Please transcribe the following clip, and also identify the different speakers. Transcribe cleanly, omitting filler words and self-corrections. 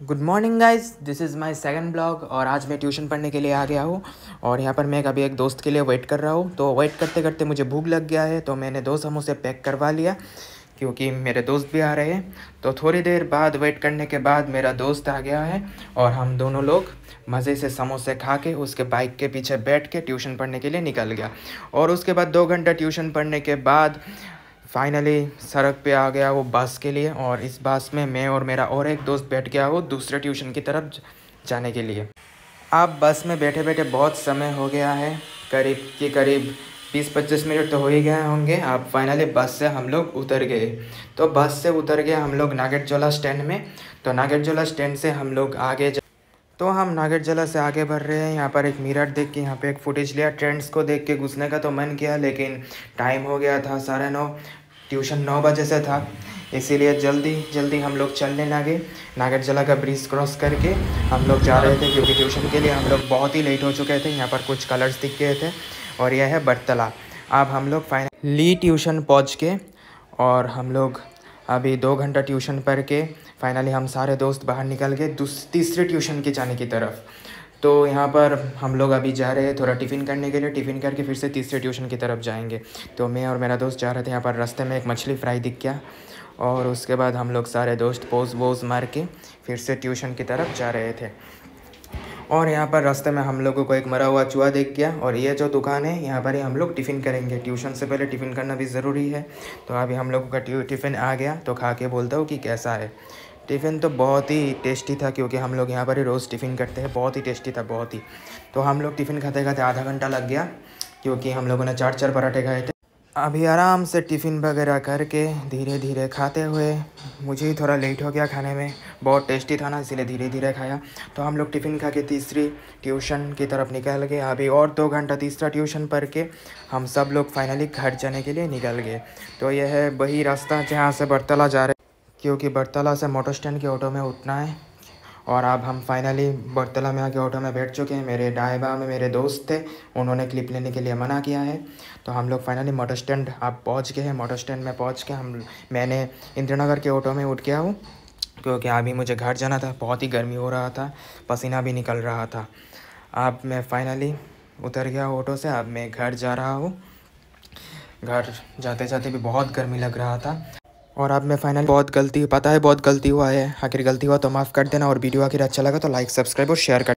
Speaker 1: Good morning guys, this is my second blog. और आज मैं ट्यूशन पढ़ने के लिए आ गया हूँ और यहाँ पर मैं अभी एक दोस्त के लिए वेट कर रहा हूँ। तो वेट करते करते मुझे भूख लग गया है, तो मैंने 2 समोसे पैक करवा लिया क्योंकि मेरे दोस्त भी आ रहे हैं। तो थोड़ी देर बाद वेट करने के बाद मेरा दोस्त आ गया है और हम दोनों लोग मज़े से समोसे खा के उसके बाइक के पीछे बैठ के ट्यूशन पढ़ने के लिए निकल गया। और उसके बाद 2 घंटा ट्यूशन पढ़ने के बाद फाइनली सड़क पे आ गया वो बस के लिए, और इस बस में मैं और मेरा और एक दोस्त बैठ गया वो दूसरे ट्यूशन की तरफ जाने के लिए। अब बस में बैठे बैठे बहुत समय हो गया है, करीब 20-25 मिनट तो हो ही गए होंगे। अब फाइनली बस से हम लोग उतर गए। तो बस से उतर गए हम लोग नागेरजोला स्टैंड में। तो नागेरजोला स्टैंड से हम लोग तो हम नागेरजोला से आगे बढ़ रहे हैं। यहाँ पर एक मिरर देख के यहाँ पे एक फुटेज लिया। ट्रेंड्स को देख के घुसने का तो मन किया, लेकिन टाइम हो गया था 9:30। ट्यूशन 9 बजे से था, इसीलिए जल्दी जल्दी हम लोग चलने लगे। नागेरजोला का ब्रिज क्रॉस करके हम लोग जा रहे थे क्योंकि ट्यूशन के लिए हम लोग बहुत ही लेट हो चुके थे। यहाँ पर कुछ कलर्स दिख गए थे और यह है बरतला। अब हम लोग फाइनली ट्यूशन पहुँच के, और हम लोग अभी 2 घंटा ट्यूशन पढ़ के फाइनली हम सारे दोस्त बाहर निकल गए तीसरे ट्यूशन के जाने की तरफ। तो यहाँ पर हम लोग अभी जा रहे हैं थोड़ा टिफ़िन करने के लिए। टिफ़िन करके फिर से तीसरे ट्यूशन की तरफ जाएंगे। तो मैं और मेरा दोस्त जा रहे थे। यहाँ पर रास्ते में एक मछली फ्राई दिख गया और उसके बाद हम लोग सारे दोस्त पोज वोज मार के फिर से ट्यूशन की तरफ जा रहे थे। और यहाँ पर रास्ते में हम लोगों को एक मरा हुआ चूहा दिख गया, और ये जो दुकान है यहाँ पर ही हम लोग टिफ़िन करेंगे। ट्यूशन से पहले टिफ़िन करना भी ज़रूरी है। तो अभी हम लोगों का टिफ़िन आ गया, तो खा के बोलता हूँ कि कैसा है। टिफ़िन तो बहुत ही टेस्टी था क्योंकि हम लोग यहाँ पर ही रोज़ टिफ़िन करते हैं। बहुत ही टेस्टी था, बहुत ही। तो हम लोग टिफ़िन खाते खाते आधा घंटा लग गया क्योंकि हम लोगों ने 4 पराठे खाए थे। अभी आराम से टिफ़िन वगैरह करके धीरे धीरे खाते हुए, मुझे ही थोड़ा लेट हो गया खाने में। बहुत टेस्टी था ना, इसीलिए धीरे धीरे खाया। तो हम लोग टिफ़िन खा के तीसरी ट्यूशन की तरफ निकल गए। अभी और 2 घंटा तीसरा ट्यूशन पढ़ के हम सब लोग फाइनली घर जाने के लिए निकल गए। तो यह है वही रास्ता जहाँ से बरतला जा रहे, क्योंकि बरतला से मोटर स्टैंड के ऑटो में उठना है। और अब हम फाइनली बरतला में आके ऑटो में बैठ चुके हैं। मेरे दाएं बाएं में मेरे दोस्त थे, उन्होंने क्लिप लेने के लिए मना किया है। तो हम लोग फाइनली मोटर स्टैंड अब पहुंच गए हैं। मोटर स्टैंड में पहुंच के मैंने इंद्रनगर के ऑटो में उठ गया हूँ क्योंकि अभी मुझे घर जाना था। बहुत ही गर्मी हो रहा था, पसीना भी निकल रहा था। अब मैं फाइनली उतर गया ऑटो से। अब मैं घर जा रहा हूँ। घर जाते जाते भी बहुत गर्मी लग रहा था। और अब मैं फाइनल बहुत गलती हुआ है। आखिर गलती हुआ तो माफ़ कर देना, और वीडियो आखिर अच्छा लगा तो लाइक सब्सक्राइब और शेयर कर